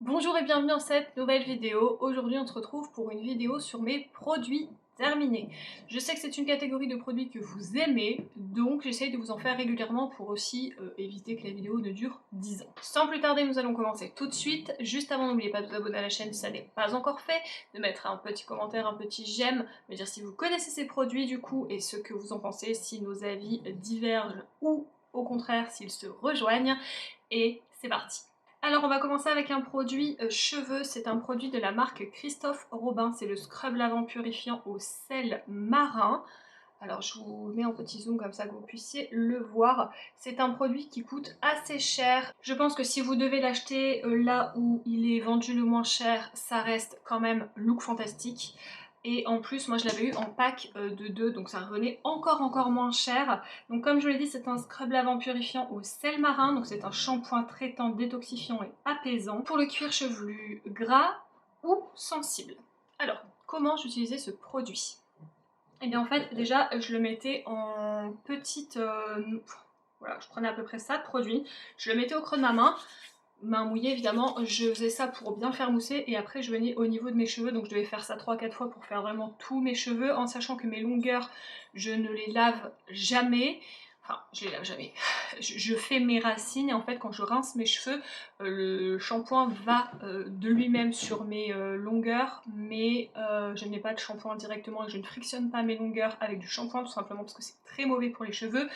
Bonjour et bienvenue dans cette nouvelle vidéo. Aujourd'hui on se retrouve pour une vidéo sur mes produits terminés. Je sais que c'est une catégorie de produits que vous aimez, donc j'essaye de vous en faire régulièrement pour aussi éviter que la vidéo ne dure 10 ans. Sans plus tarder, nous allons commencer tout de suite. Juste avant, n'oubliez pas de vous abonner à la chaîne si ça n'est pas encore fait, de mettre un petit commentaire, un petit j'aime, me dire si vous connaissez ces produits du coup et ce que vous en pensez, si nos avis divergent ou au contraire s'ils se rejoignent. Et c'est parti. Alors on va commencer avec un produit cheveux, c'est un produit de la marque Christophe Robin, c'est le scrub lavant purifiant au sel marin. Alors je vous mets en petit zoom comme ça que vous puissiez le voir. C'est un produit qui coûte assez cher. Je pense que si vous devez l'acheter là où il est vendu le moins cher, ça reste quand même look fantastique. Et en plus, moi je l'avais eu en pack de 2, donc ça revenait encore moins cher. Donc comme je vous l'ai dit, c'est un scrub lavant purifiant au sel marin, donc c'est un shampoing traitant, détoxifiant et apaisant pour le cuir chevelu gras ou sensible. Alors, comment j'utilisais ce produit? Et bien en fait, déjà, je le mettais en petite... voilà, je prenais à peu près ça de produit, je le mettais au creux de ma main mouillée évidemment, je faisais ça pour bien le faire mousser et après je venais au niveau de mes cheveux, donc je devais faire ça 3-4 fois pour faire vraiment tous mes cheveux, en sachant que mes longueurs, je ne les lave jamais. Enfin, je les lave jamais. Je fais mes racines et en fait quand je rince mes cheveux, le shampoing va de lui-même sur mes longueurs, mais je n'ai pas de shampoing directement et je ne frictionne pas mes longueurs avec du shampoing tout simplement parce que c'est très mauvais pour les cheveux.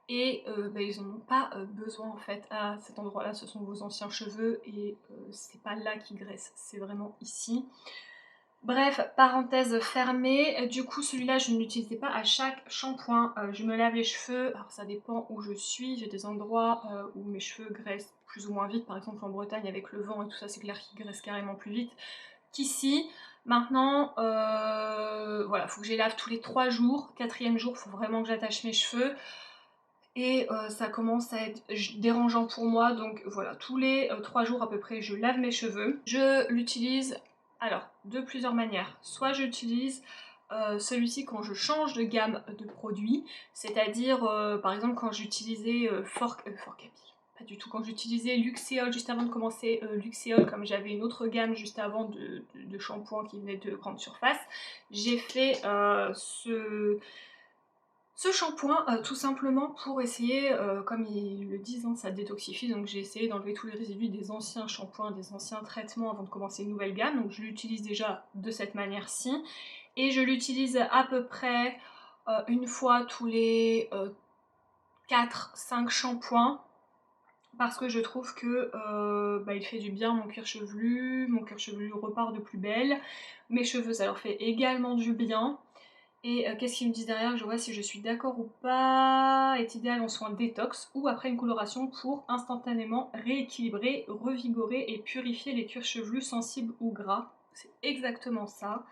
Et ils n'en ont pas besoin en fait à cet endroit là, ce sont vos anciens cheveux et c'est pas là qu'ils graissent, c'est vraiment ici. Bref, parenthèse fermée, du coup celui-là je ne l'utilisais pas à chaque shampoing, je me lave les cheveux, alors ça dépend où je suis, j'ai des endroits où mes cheveux graissent plus ou moins vite, par exemple en Bretagne avec le vent et tout ça c'est clair qu'ils graissent carrément plus vite qu'ici. Maintenant, voilà, faut que je les lave tous les 3 jours, 4e jour, faut vraiment que j'attache mes cheveux. Et ça commence à être dérangeant pour moi, donc voilà, tous les 3 jours à peu près, je lave mes cheveux. Je l'utilise, alors, de plusieurs manières. Soit j'utilise celui-ci quand je change de gamme de produits, c'est-à-dire, par exemple, quand j'utilisais Forcapi, pas du tout, quand j'utilisais Luxéol juste avant de commencer Luxéol, comme j'avais une autre gamme juste avant de shampoing qui venait de grande surface, j'ai fait ce shampoing, tout simplement pour essayer, comme ils le disent, hein, ça détoxifie, donc j'ai essayé d'enlever tous les résidus des anciens shampoings, des anciens traitements avant de commencer une nouvelle gamme, donc je l'utilise déjà de cette manière-ci. Et je l'utilise à peu près une fois tous les 4-5 shampoings, parce que je trouve que il fait du bien à mon cuir chevelu repart de plus belle, mes cheveux ça leur fait également du bien. Et qu'est-ce qu'ils me disent derrière? Je vois si je suis d'accord ou pas. Est idéal en soins détox ou après une coloration pour instantanément rééquilibrer, revigorer et purifier les cuirs chevelus sensibles ou gras. C'est exactement ça.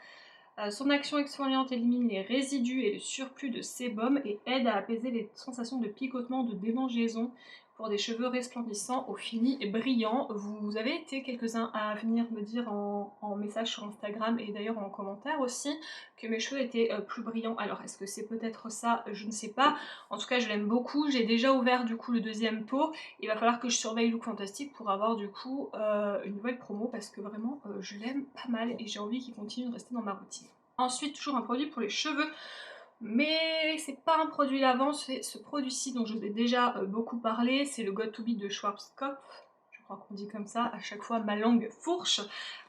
Son action exfoliante élimine les résidus et le surplus de sébum et aide à apaiser les sensations de picotement, de démangeaison pour des cheveux resplendissants au fini et brillant. Vous avez été quelques-uns à venir me dire en message sur Instagram et d'ailleurs en commentaire aussi que mes cheveux étaient plus brillants. Alors est-ce que c'est peut-être ça? Je ne sais pas. En tout cas je l'aime beaucoup. J'ai déjà ouvert du coup le deuxième pot. Il va falloir que je surveille Look Fantastic pour avoir du coup une nouvelle promo parce que vraiment je l'aime pas mal et j'ai envie qu'il continue de rester dans ma routine. Ensuite, toujours un produit pour les cheveux, mais c'est pas un produit lavant, c'est ce produit-ci dont je vous ai déjà beaucoup parlé, c'est le Got2b de Schwarzkopf, je crois qu'on dit comme ça, à chaque fois ma langue fourche.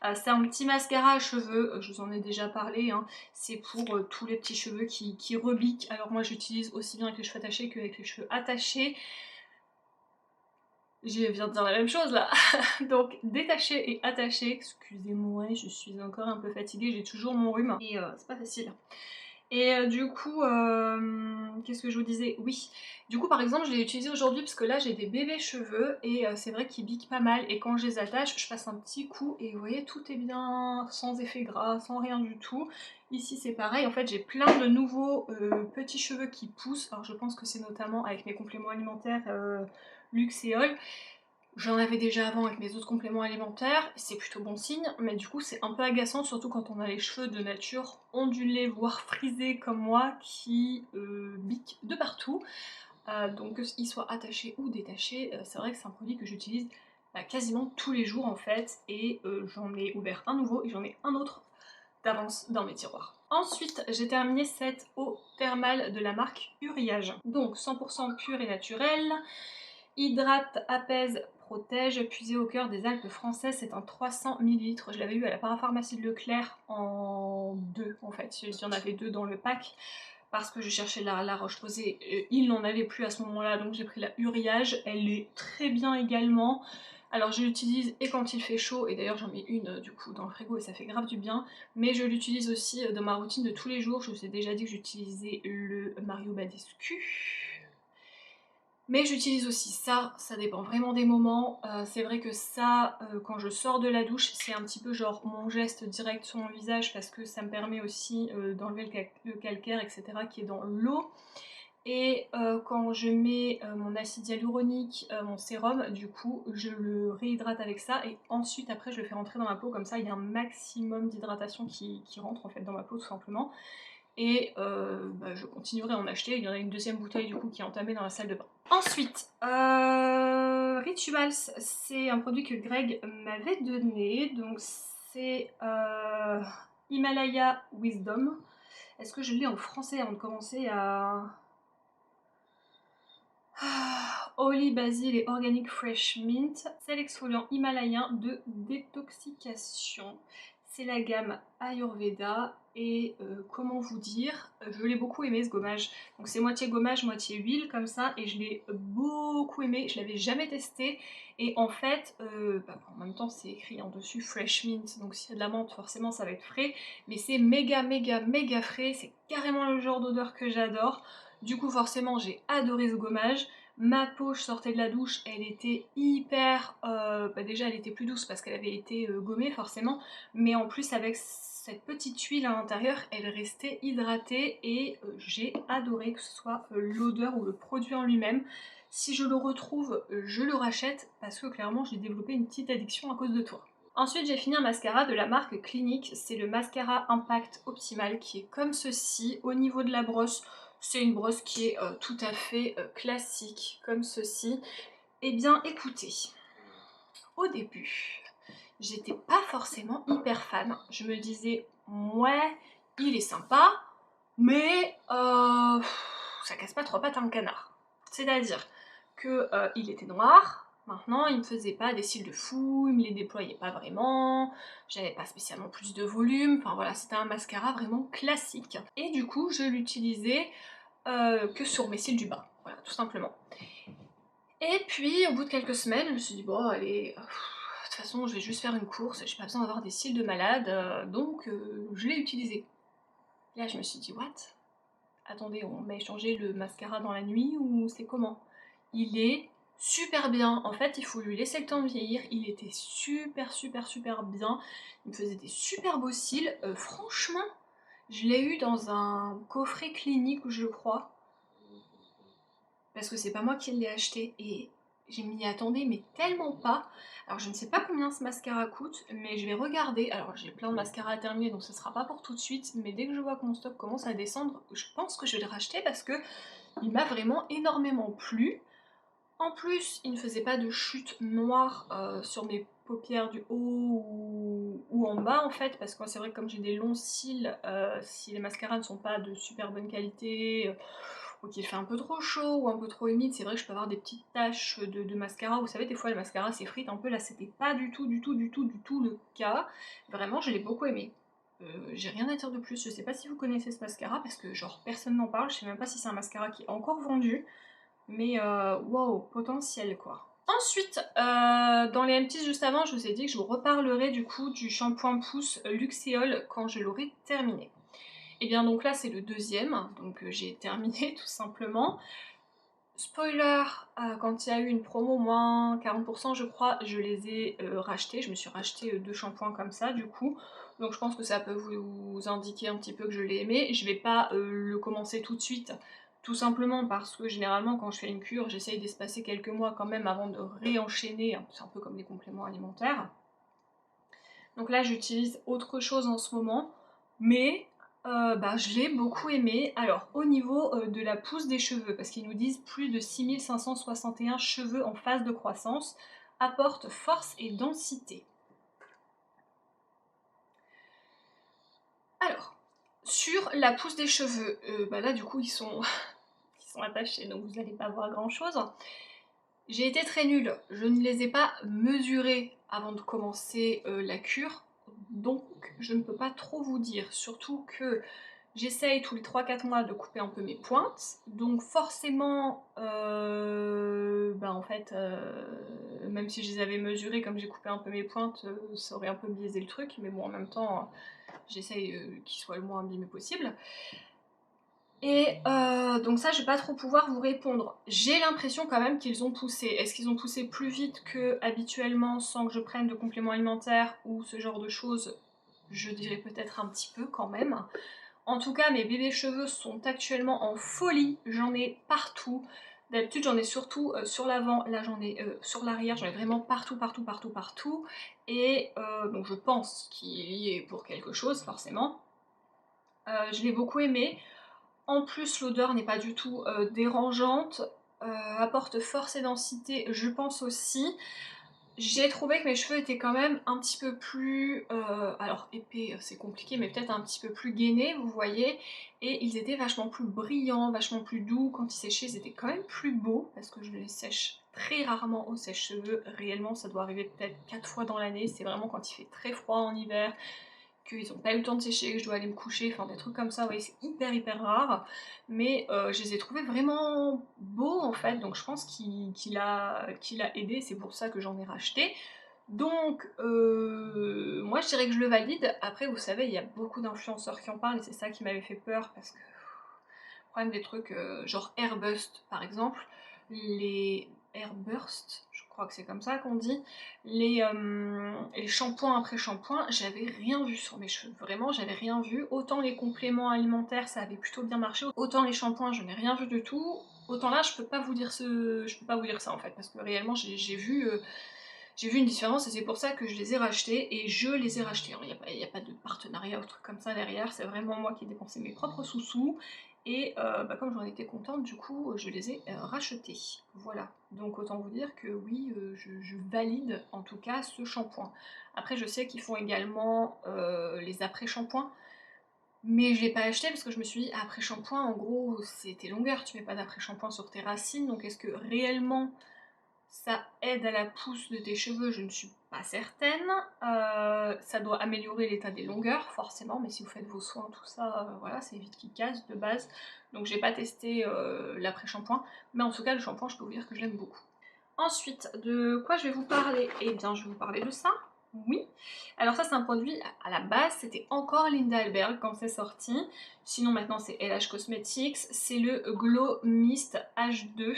C'est un petit mascara à cheveux, je vous en ai déjà parlé, hein. C'est pour tous les petits cheveux qui rebiquent. Alors moi j'utilise aussi bien avec les cheveux attachés qu'avec les cheveux attachés. Je viens de dire la même chose là. Donc détaché et attaché, excusez-moi, je suis encore un peu fatiguée, j'ai toujours mon rhume et c'est pas facile. Et du coup, qu'est-ce que je vous disais? Oui, du coup par exemple je l'ai utilisé aujourd'hui parce que là j'ai des bébés cheveux et c'est vrai qu'ils biquent pas mal et quand je les attache je passe un petit coup et vous voyez tout est bien, sans effet gras, sans rien du tout. Ici c'est pareil, en fait j'ai plein de nouveaux petits cheveux qui poussent, alors je pense que c'est notamment avec mes compléments alimentaires Luxéol. J'en avais déjà avant avec mes autres compléments alimentaires, c'est plutôt bon signe, mais du coup c'est un peu agaçant, surtout quand on a les cheveux de nature ondulés, voire frisés comme moi, qui biquent de partout. Donc qu'ils soient attachés ou détachés, c'est vrai que c'est un produit que j'utilise quasiment tous les jours en fait, et j'en ai ouvert un nouveau et j'en ai un autre d'avance dans mes tiroirs. Ensuite, j'ai terminé cette eau thermale de la marque Uriage. Donc 100% pure et naturelle, hydrate, apaise, protège, puisée au cœur des Alpes françaises, c'est un 300 ml. Je l'avais eu à la parapharmacie de Leclerc en deux en fait, il y en avait deux dans le pack. Parce que je cherchais la Roche-Posay, il n'en avait plus à ce moment-là, donc j'ai pris la Uriage, elle est très bien également. Alors je l'utilise et quand il fait chaud, et d'ailleurs j'en mets une du coup dans le frigo et ça fait grave du bien, mais je l'utilise aussi dans ma routine de tous les jours. Je vous ai déjà dit que j'utilisais le Mario Badescu, mais j'utilise aussi ça dépend vraiment des moments. C'est vrai que ça, quand je sors de la douche, c'est un petit peu genre mon geste direct sur mon visage parce que ça me permet aussi d'enlever le calcaire, etc. qui est dans l'eau. Et quand je mets mon acide hyaluronique, mon sérum, du coup, je le réhydrate avec ça et ensuite après je le fais rentrer dans ma peau, comme ça il y a un maximum d'hydratation qui rentre en fait dans ma peau tout simplement. Et je continuerai à en acheter, il y en a une deuxième bouteille du coup qui est entamée dans la salle de bain. Ensuite, Rituals, c'est un produit que Greg m'avait donné, donc c'est Himalaya Wisdom. Est-ce que je l'ai en français avant de commencer à... Holy Basil et Organic Fresh Mint, c'est l'exfoliant himalayen de détoxication. C'est la gamme Ayurveda et comment vous dire, je l'ai beaucoup aimé ce gommage. Donc c'est moitié gommage, moitié huile comme ça et je l'ai beaucoup aimé, je l'avais jamais testé et en fait, en même temps c'est écrit en dessus Fresh Mint, donc s'il y a de la menthe forcément ça va être frais, mais c'est méga frais, c'est carrément le genre d'odeur que j'adore. Du coup forcément j'ai adoré ce gommage. Ma peau, je sortais de la douche, elle était hyper... déjà elle était plus douce parce qu'elle avait été gommée forcément, mais en plus avec cette petite huile à l'intérieur, elle restait hydratée et j'ai adoré que ce soit l'odeur ou le produit en lui-même. Si je le retrouve, je le rachète parce que clairement j'ai développé une petite addiction à cause de toi. Ensuite j'ai fini un mascara de la marque Clinique, c'est le mascara Impact Optimal qui est comme ceci. Au niveau de la brosse, c'est une brosse qui est tout à fait classique, comme ceci. Eh bien, écoutez, au début, j'étais pas forcément hyper fan. Je me disais, ouais, il est sympa, mais ça casse pas trois pattes à un canard. C'est-à-dire que il était noir. Maintenant, il me faisait pas des cils de fou, il me les déployait pas vraiment, j'avais pas spécialement plus de volume, enfin voilà, c'était un mascara vraiment classique. Et du coup, je l'utilisais que sur mes cils du bas, voilà, tout simplement. Et puis, au bout de quelques semaines, je me suis dit, bon, allez, de toute façon, je vais juste faire une course, j'ai pas besoin d'avoir des cils de malade, donc je l'ai utilisé. Là, je me suis dit, what? Attendez, on m'a échangé le mascara dans la nuit ou c'est comment? Il est super bien, en fait, il faut lui laisser le temps de vieillir, il était super bien, il me faisait des super beaux cils, franchement, je l'ai eu dans un coffret Clinique, je crois, parce que c'est pas moi qui l'ai acheté et je m'y attendais mais tellement pas. Alors je ne sais pas combien ce mascara coûte, mais je vais regarder. Alors j'ai plein de mascaras à terminer donc ce sera pas pour tout de suite, mais dès que je vois que mon stock commence à descendre, je pense que je vais le racheter parce que il m'a vraiment énormément plu. En plus, il ne faisait pas de chute noire sur mes paupières du haut ou en bas en fait, parce que c'est vrai que comme j'ai des longs cils, si les mascaras ne sont pas de super bonne qualité, ou qu'il fait un peu trop chaud ou un peu trop humide, c'est vrai que je peux avoir des petites taches de mascara. Vous savez, des fois le mascara s'effrite un peu, là c'était pas du tout le cas. Vraiment, je l'ai beaucoup aimé. J'ai rien à dire de plus, je sais pas si vous connaissez ce mascara parce que genre personne n'en parle, je sais même pas si c'est un mascara qui est encore vendu. Mais wow, potentiel quoi. Ensuite, dans les empties juste avant, je vous ai dit que je vous reparlerai du coup du shampoing Pousse Luxéol quand je l'aurai terminé. Et bien donc là c'est le deuxième, donc j'ai terminé tout simplement. Spoiler, quand il y a eu une promo moins 40% je crois, je les ai rachetés, je me suis racheté deux shampoings comme ça du coup. Donc je pense que ça peut vous indiquer un petit peu que je l'ai aimé. Je vais pas le commencer tout de suite, tout simplement parce que généralement quand je fais une cure, j'essaye d'espacer quelques mois quand même avant de réenchaîner, c'est un peu comme des compléments alimentaires. Donc là j'utilise autre chose en ce moment, mais je l'ai beaucoup aimé. Alors au niveau de la pousse des cheveux, parce qu'ils nous disent plus de 6561 cheveux en phase de croissance. apporte force et densité. Alors, sur la pousse des cheveux, là du coup ils sont attachés, donc vous n'allez pas voir grand chose. J'ai été très nulle, je ne les ai pas mesurés avant de commencer la cure, donc je ne peux pas trop vous dire, surtout que j'essaye tous les 3-4 mois de couper un peu mes pointes, donc forcément, en fait, même si je les avais mesurées, comme j'ai coupé un peu mes pointes, ça aurait un peu biaisé le truc, mais bon, en même temps, j'essaye qu'ils soient le moins abîmés possible. Et donc ça, je vais pas trop pouvoir vous répondre. J'ai l'impression quand même qu'ils ont poussé. Est-ce qu'ils ont poussé plus vite que habituellement sans que je prenne de compléments alimentaires ou ce genre de choses? Je dirais peut-être un petit peu quand même. En tout cas, mes bébés cheveux sont actuellement en folie. J'en ai partout. D'habitude, j'en ai surtout sur l'avant. Là, j'en ai sur l'arrière. J'en ai vraiment partout, partout, partout, partout. Et donc je pense qu'il est lié pour quelque chose, forcément. Je l'ai beaucoup aimé. En plus, l'odeur n'est pas du tout dérangeante, apporte force et densité, je pense aussi. J'ai trouvé que mes cheveux étaient quand même un petit peu plus, alors épais c'est compliqué, mais peut-être un petit peu plus gainés, vous voyez, et ils étaient vachement plus brillants, vachement plus doux. Quand ils séchaient, ils étaient quand même plus beaux, parce que je les sèche très rarement au sèche-cheveux. Réellement, ça doit arriver peut-être 4 fois dans l'année, c'est vraiment quand il fait très froid en hiver, qu'ils n'ont pas eu le temps de sécher, que je dois aller me coucher, enfin des trucs comme ça, ouais, c'est hyper rare, mais je les ai trouvés vraiment beaux en fait, donc je pense qu'il a aidé, c'est pour ça que j'en ai racheté. Donc moi je dirais que je le valide. Après vous savez, il y a beaucoup d'influenceurs qui en parlent et c'est ça qui m'avait fait peur, parce que le problème des trucs genre Airbust par exemple, les Airburst, je crois que c'est comme ça qu'on dit, les shampoings après shampoing, j'avais rien vu sur mes cheveux, vraiment j'avais rien vu. Autant les compléments alimentaires ça avait plutôt bien marché, autant les shampoings je n'ai rien vu du tout. Autant là je peux pas vous dire ça en fait, parce que réellement j'ai vu une différence et c'est pour ça que je les ai rachetés, et je les ai rachetés. Il n'y a pas de partenariat ou truc comme ça derrière, c'est vraiment moi qui ai dépensé mes propres sous-sous. Et comme j'en étais contente, du coup, je les ai rachetés. Voilà. Donc autant vous dire que oui, je valide en tout cas ce shampoing. Après, je sais qu'ils font également les après-shampoings, mais je l'ai pas acheté parce que je me suis dit, après-shampoing, en gros, c'est tes longueurs, tu mets pas d'après-shampoing sur tes racines, donc est-ce que réellement ça aide à la pousse de tes cheveux? Je ne suis pas certaine. Ça doit améliorer l'état des longueurs, forcément, mais si vous faites vos soins, tout ça, voilà, c'est vite qu'ils cassent de base. Donc j'ai pas testé l'après-shampoing, mais en tout cas, le shampoing, je peux vous dire que je l'aime beaucoup. Ensuite, de quoi je vais vous parler? Eh bien, je vais vous parler de ça. Oui. Alors ça, c'est un produit, à la base, c'était encore Linda Hellberg quand c'est sorti. Sinon, maintenant, c'est LH Cosmetics. C'est le Glow Mist H2.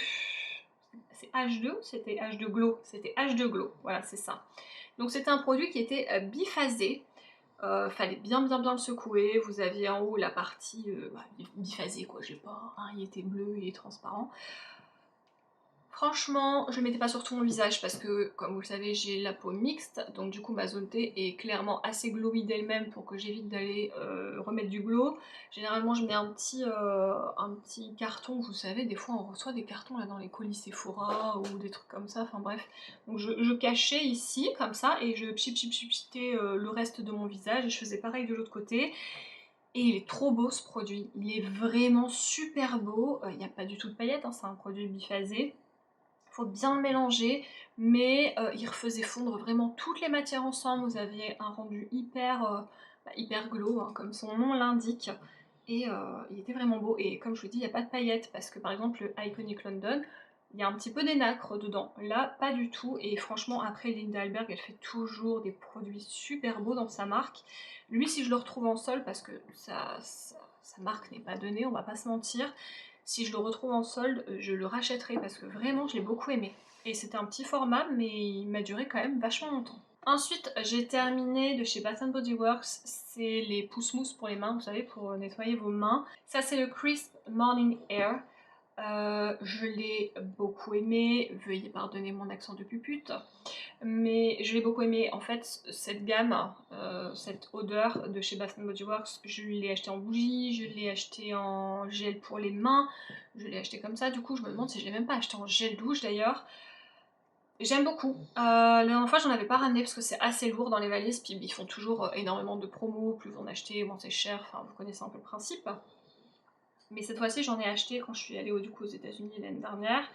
C'est H2 ou c'était H2 Glow? C'était H2 Glow, voilà, c'est ça. Donc c'était un produit qui était biphasé. Fallait bien le secouer. Vous aviez en haut la partie biphasée, quoi, j'ai pas, hein, il était bleu, il est transparent. Franchement, je le mettais pas sur tout mon visage parce que, comme vous le savez, j'ai la peau mixte, donc du coup ma zone T est clairement assez glowy d'elle-même pour que j'évite d'aller remettre du glow. Généralement, je mets un petit carton, vous savez, des fois on reçoit des cartons là dans les colis Sephora ou des trucs comme ça, enfin bref. Donc je cachais ici, comme ça, et je pchiptais le reste de mon visage, et je faisais pareil de l'autre côté. Et il est trop beau ce produit, il est vraiment super beau, il n'y a pas du tout de paillettes, hein, c'est un produit biphasé. Faut bien le mélanger, mais il refaisait fondre vraiment toutes les matières ensemble. Vous aviez un rendu hyper glow, hein, comme son nom l'indique. Et il était vraiment beau. Et comme je vous dis, il n'y a pas de paillettes, parce que par exemple le Iconic London, il y a un petit peu d'énacre dedans. Là, pas du tout. Et franchement, après, Linda Hellberg, elle fait toujours des produits super beaux dans sa marque. Lui, si je le retrouve en solde, parce que sa marque n'est pas donnée, on va pas se mentir, si je le retrouve en solde, je le rachèterai parce que vraiment je l'ai beaucoup aimé. Et c'était un petit format, mais il m'a duré quand même vachement longtemps. Ensuite, j'ai terminé de chez Bath Body Works, c'est les pousse-mousse pour les mains, vous savez, pour nettoyer vos mains. Ça, c'est le Crisp Morning Air. Je l'ai beaucoup aimé, veuillez pardonner mon accent de pupute, mais je l'ai beaucoup aimé. En fait, cette gamme, cette odeur de chez Bath Body Works, je l'ai acheté en bougie, je l'ai acheté en gel pour les mains, je l'ai acheté comme ça. Du coup, je me demande si je l'ai même pas acheté en gel douche d'ailleurs. J'aime beaucoup. La dernière fois, j'en avais pas ramené parce que c'est assez lourd dans les valises, puis ils font toujours énormément de promos, plus vous en achetez, moins c'est cher, enfin vous connaissez un peu le principe. Mais cette fois-ci, j'en ai acheté quand je suis allée du coup, aux États-Unis l'année dernière,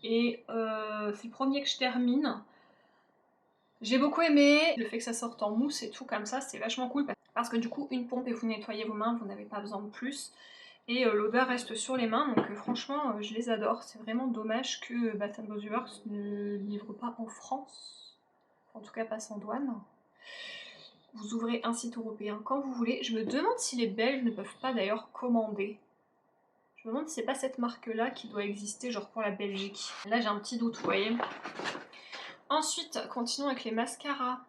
et c'est le premier que je termine. J'ai beaucoup aimé le fait que ça sorte en mousse et tout comme ça, c'est vachement cool parce que du coup, une pompe et vous nettoyez vos mains, vous n'avez pas besoin de plus. Et l'odeur reste sur les mains, donc franchement, je les adore. C'est vraiment dommage que Bath Body Works ne livre pas en France, en tout cas pas sans douane. Vous ouvrez un site européen quand vous voulez. Je me demande si les Belges ne peuvent pas d'ailleurs commander. Je me demande si c'est pas cette marque-là qui doit exister, genre pour la Belgique. Là, j'ai un petit doute, vous voyez. Ensuite, continuons avec les mascaras.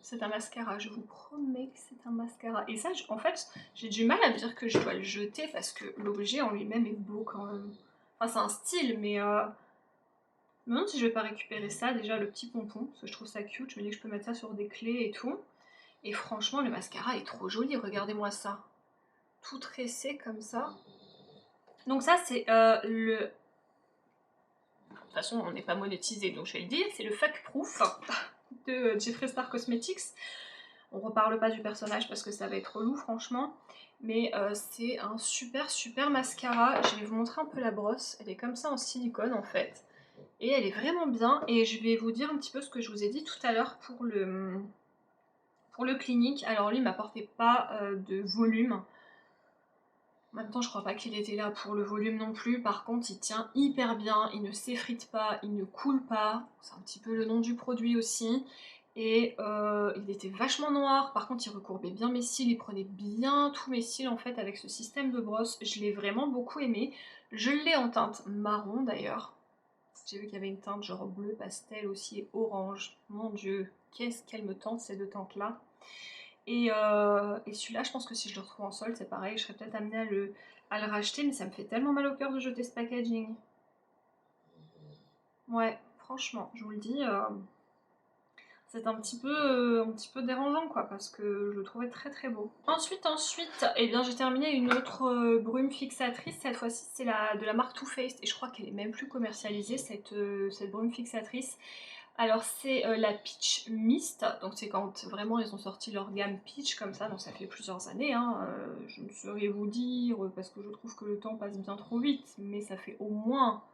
C'est un mascara, je vous promets que c'est un mascara. Et ça, en fait, j'ai du mal à me dire que je dois le jeter parce que l'objet en lui-même est beau quand même. Enfin, c'est un style, mais je me demande si je vais pas récupérer ça, déjà le petit pompon, parce que je trouve ça cute. Je me dis que je peux mettre ça sur des clés et tout. Et franchement, le mascara est trop joli, regardez-moi ça. Tout tressé comme ça. Donc ça, c'est le... De toute façon, on n'est pas monétisé, donc je vais le dire, c'est le Fuck Proof de Jeffree Star Cosmetics. On reparle pas du personnage parce que ça va être relou franchement. Mais c'est un super mascara. Je vais vous montrer un peu la brosse. Elle est comme ça en silicone en fait. Et elle est vraiment bien. Et je vais vous dire un petit peu ce que je vous ai dit tout à l'heure pour le Clinique. Alors lui il m'apportait pas de volume. En même temps je crois pas qu'il était là pour le volume non plus. Par contre il tient hyper bien. Il ne s'effrite pas, il ne coule pas. C'est un petit peu le nom du produit aussi. Et il était vachement noir, par contre il recourbait bien mes cils, il prenait bien tous mes cils en fait avec ce système de brosse, je l'ai vraiment beaucoup aimé. Je l'ai en teinte marron d'ailleurs, j'ai vu qu'il y avait une teinte genre bleu pastel aussi et orange, mon dieu, qu'est-ce qu'elle me tente ces deux teintes là. Et celui-là je pense que si je le retrouve en solde c'est pareil, je serais peut-être amenée à le racheter, mais ça me fait tellement mal au cœur de jeter ce packaging. Ouais, franchement, je vous le dis... c'est un petit peu dérangeant quoi, parce que je le trouvais très beau. Ensuite, eh bien j'ai terminé une autre brume fixatrice. Cette fois-ci, c'est de la marque Too Faced et je crois qu'elle est même plus commercialisée cette brume fixatrice. Alors c'est la Peach Mist, donc c'est quand vraiment ils ont sorti leur gamme Peach comme ça, donc ça fait plusieurs années, hein. Je ne saurais vous dire parce que je trouve que le temps passe bien trop vite, mais ça fait au moins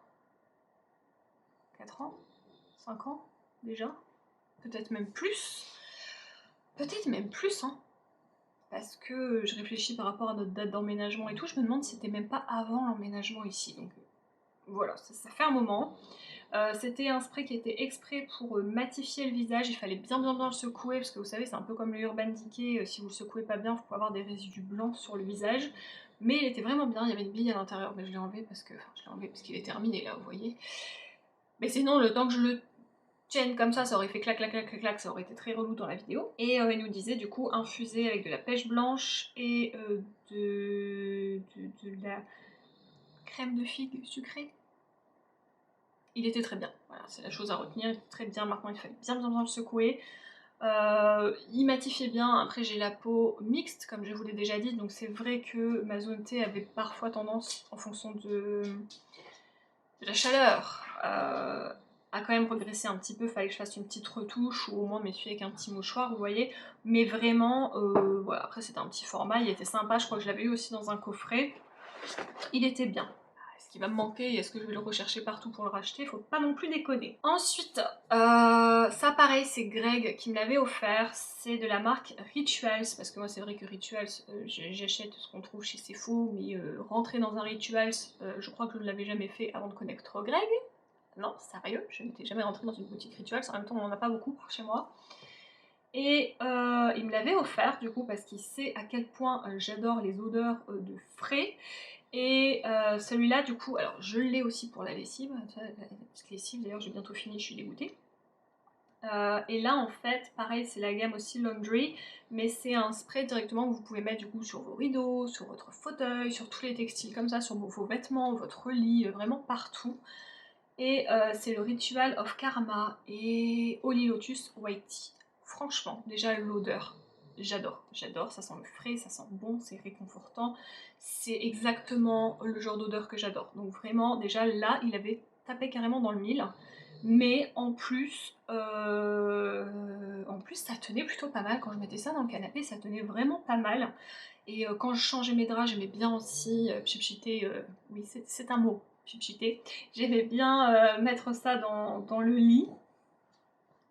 4 ans, 5 ans déjà. Peut-être même plus. Peut-être même plus, hein. Parce que je réfléchis par rapport à notre date d'emménagement et tout, je me demande si c'était même pas avant l'emménagement ici. Donc voilà, ça fait un moment. C'était un spray qui était exprès pour matifier le visage, il fallait bien le secouer, parce que vous savez, c'est un peu comme le Urban Decay, si vous le secouez pas bien, vous pouvez avoir des résidus blancs sur le visage. Mais il était vraiment bien, il y avait une bille à l'intérieur, mais je l'ai enlevé parce que. Enfin, je l'ai enlevé parce qu'il est terminé là, vous voyez. Mais sinon, le temps que je le tienne comme ça aurait fait clac clac clac clac clac, ça aurait été très relou dans la vidéo. Et il nous disait du coup infusé avec de la pêche blanche et de la crème de figue sucrée. Il était très bien, voilà, c'est la chose à retenir, il était très bien. Maintenant il fallait bien le secouer. Il matifiait bien, après j'ai la peau mixte comme je vous l'ai déjà dit, donc c'est vrai que ma zone T avait parfois tendance, en fonction de la chaleur, a quand même progressé un petit peu, fallait que je fasse une petite retouche ou au moins m'essuyer avec un petit mouchoir, vous voyez. Mais vraiment, voilà, après c'était un petit format, il était sympa, je crois que je l'avais eu aussi dans un coffret. Il était bien. Est-ce qu'il va me manquer? Est-ce que je vais le rechercher partout pour le racheter? Faut pas non plus déconner. Ensuite, ça pareil, c'est Greg qui me l'avait offert. C'est de la marque Rituals, parce que moi c'est vrai que Rituals, j'achète ce qu'on trouve chez Sephora, mais rentrer dans un Rituals, je crois que je ne l'avais jamais fait avant de connaître Greg. Non, sérieux, je n'étais jamais rentrée dans une boutique Rituals, en même temps on n'en a pas beaucoup par chez moi. Et il me l'avait offert du coup parce qu'il sait à quel point j'adore les odeurs de frais. Et celui-là du coup, alors je l'ai aussi pour la lessive, la petite lessive d'ailleurs j'ai bientôt fini, je suis dégoûtée. Et là en fait, pareil c'est la gamme aussi Laundry, mais c'est un spray directement que vous pouvez mettre du coup sur vos rideaux, sur votre fauteuil, sur tous les textiles comme ça, sur vos vêtements, votre lit, vraiment partout. Et c'est le Ritual of Karma et Holy Lotus White Tea. Franchement, déjà l'odeur, j'adore, ça sent le frais, ça sent bon, c'est réconfortant, c'est exactement le genre d'odeur que j'adore. Donc vraiment, déjà là, il avait tapé carrément dans le mille. mais en plus ça tenait plutôt pas mal. Quand je mettais ça dans le canapé, ça tenait vraiment pas mal. Et quand je changeais mes draps, j'aimais bien aussi pchipchiter, oui c'est un mot, pchipchiter. J'aimais bien mettre ça dans le lit.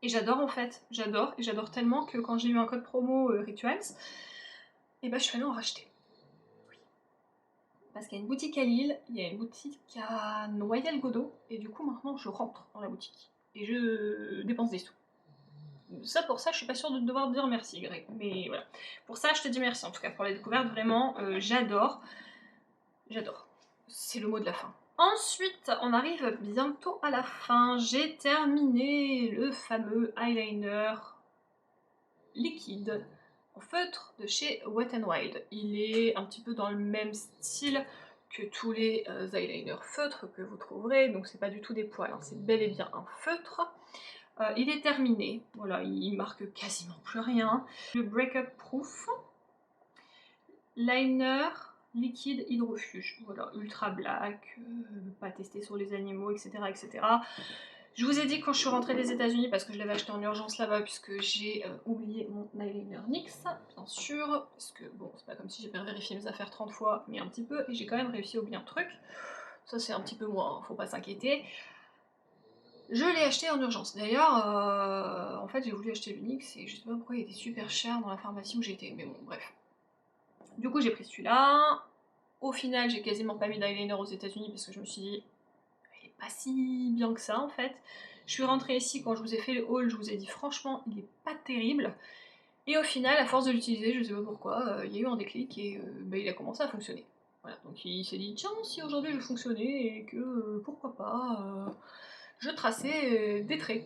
Et j'adore en fait, j'adore, et j'adore tellement que quand j'ai eu un code promo Rituals, et ben je suis allée en racheter. Oui. Parce qu'il y a une boutique à Lille, il y a une boutique à Noyelles-Godault, et du coup maintenant je rentre dans la boutique. Et je dépense des sous. Ça, pour ça, je suis pas sûre de devoir te dire merci, Greg. Mais voilà. Pour ça, je te dis merci en tout cas pour la découverte. Vraiment, j'adore. J'adore. C'est le mot de la fin. Ensuite, on arrive bientôt à la fin. J'ai terminé le fameux eyeliner liquide en feutre de chez Wet n Wild. Il est un petit peu dans le même style que tous les eyeliners feutres que vous trouverez, donc c'est pas du tout des poils, hein, c'est bel et bien un feutre. Il est terminé, voilà, il marque quasiment plus rien. Le Breakup Proof Liner liquide hydrofuge, voilà, ultra black, pas testé sur les animaux, etc., etc. Je vous ai dit quand je suis rentrée des États-Unis parce que je l'avais acheté en urgence là-bas puisque j'ai oublié mon eyeliner NYX, bien sûr, parce que bon, c'est pas comme si j'avais vérifié mes affaires 30 fois, mais un petit peu, et j'ai quand même réussi à oublier un truc. Ça c'est un petit peu moi, hein, faut pas s'inquiéter. Je l'ai acheté en urgence. D'ailleurs, en fait j'ai voulu acheter le NYX et je sais pas pourquoi il était super cher dans la pharmacie où j'étais, mais bon, bref. Du coup j'ai pris celui-là. Au final j'ai quasiment pas mis d'eyeliner aux États-Unis parce que je me suis dit il est pas si bien que ça en fait. Je suis rentrée ici quand je vous ai fait le haul, je vous ai dit franchement il est pas terrible. Et au final, à force de l'utiliser, je sais pas pourquoi, il y a eu un déclic et bah, il a commencé à fonctionner. Voilà, donc il s'est dit tiens si aujourd'hui je fonctionnais et que pourquoi pas je traçais des traits.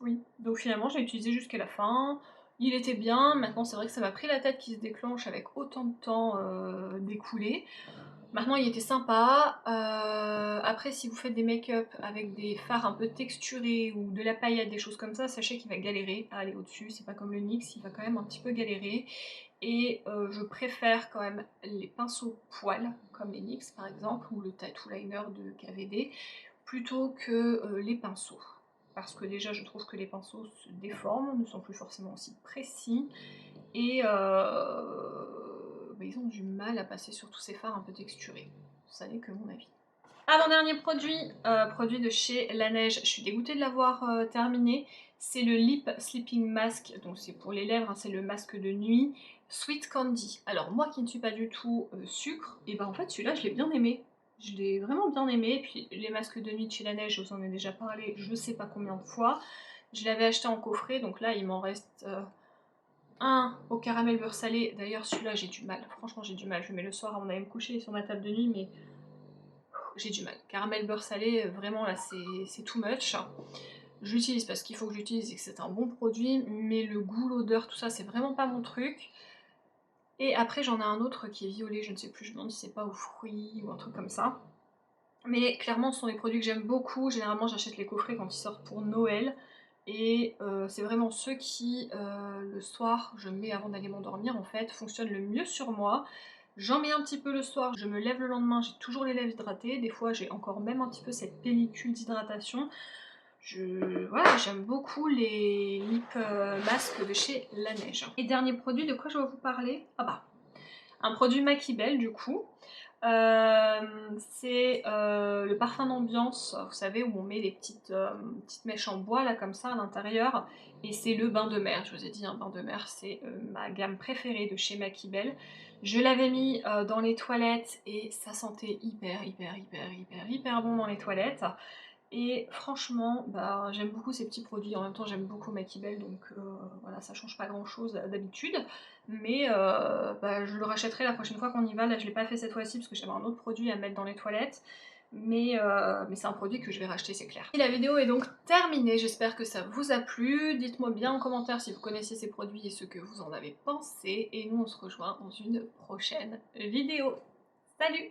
Oui, donc finalement j'ai utilisé jusqu'à la fin. Il était bien, maintenant c'est vrai que ça m'a pris la tête qu'il se déclenche avec autant de temps d'écoulé. Maintenant il était sympa. Après si vous faites des make-up avec des fards un peu texturés ou de la paillette, des choses comme ça, sachez qu'il va galérer à aller au-dessus. C'est pas comme le NYX, il va quand même un petit peu galérer. Et je préfère quand même les pinceaux poils, comme les NYX par exemple, ou le tattoo liner de KVD, plutôt que les pinceaux. Parce que déjà je trouve que les pinceaux se déforment, ne sont plus forcément aussi précis, et bah, ils ont du mal à passer sur tous ces fards un peu texturés. Ça n'est que mon avis. Avant-dernier produit, produit de chez Laneige, je suis dégoûtée de l'avoir terminé, c'est le Lip Sleeping Mask, donc c'est pour les lèvres, hein, c'est le masque de nuit, Sweet Candy. Alors moi qui ne suis pas du tout sucre, et ben en fait celui-là je l'ai bien aimé. Je l'ai vraiment bien aimé, puis les masques de nuit de chez Laneige, je vous en ai déjà parlé je sais pas combien de fois. Je l'avais acheté en coffret, donc là il m'en reste un au caramel beurre salé. D'ailleurs celui-là j'ai du mal, franchement j'ai du mal, je le mets le soir avant d'aller me coucher sur ma table de nuit, mais j'ai du mal. Caramel beurre salé, vraiment là c'est too much. Je l'utilise parce qu'il faut que j'utilise et que c'est un bon produit, mais le goût, l'odeur, tout ça c'est vraiment pas mon truc. Et après j'en ai un autre qui est violet, je ne sais plus, je me demande si c'est pas aux fruits ou un truc comme ça. Mais clairement ce sont des produits que j'aime beaucoup, généralement j'achète les coffrets quand ils sortent pour Noël. Et c'est vraiment ceux qui, le soir, je mets avant d'aller m'endormir en fait, fonctionnent le mieux sur moi. J'en mets un petit peu le soir, je me lève le lendemain, j'ai toujours les lèvres hydratées, des fois j'ai encore même un petit peu cette pellicule d'hydratation. Voilà, j'aime beaucoup les lip masques de chez Laneige. Et dernier produit, de quoi je vais vous parler? Ah bah, un produit Maquibel du coup. C'est le parfum d'ambiance, vous savez, où on met les petites mèches en bois là comme ça à l'intérieur, et c'est le bain de mer. Je vous ai dit, un bain de mer c'est ma gamme préférée de chez Maquibel. Je l'avais mis dans les toilettes et ça sentait hyper bon dans les toilettes. Et franchement, bah, j'aime beaucoup ces petits produits, en même temps j'aime beaucoup Maquibel, donc voilà, ça change pas grand chose d'habitude, mais bah, je le rachèterai la prochaine fois qu'on y va. Là je l'ai pas fait cette fois-ci parce que j'avais un autre produit à mettre dans les toilettes, mais c'est un produit que je vais racheter, c'est clair. Et la vidéo est donc terminée, j'espère que ça vous a plu, dites-moi bien en commentaire si vous connaissiez ces produits et ce que vous en avez pensé, et nous on se rejoint dans une prochaine vidéo. Salut!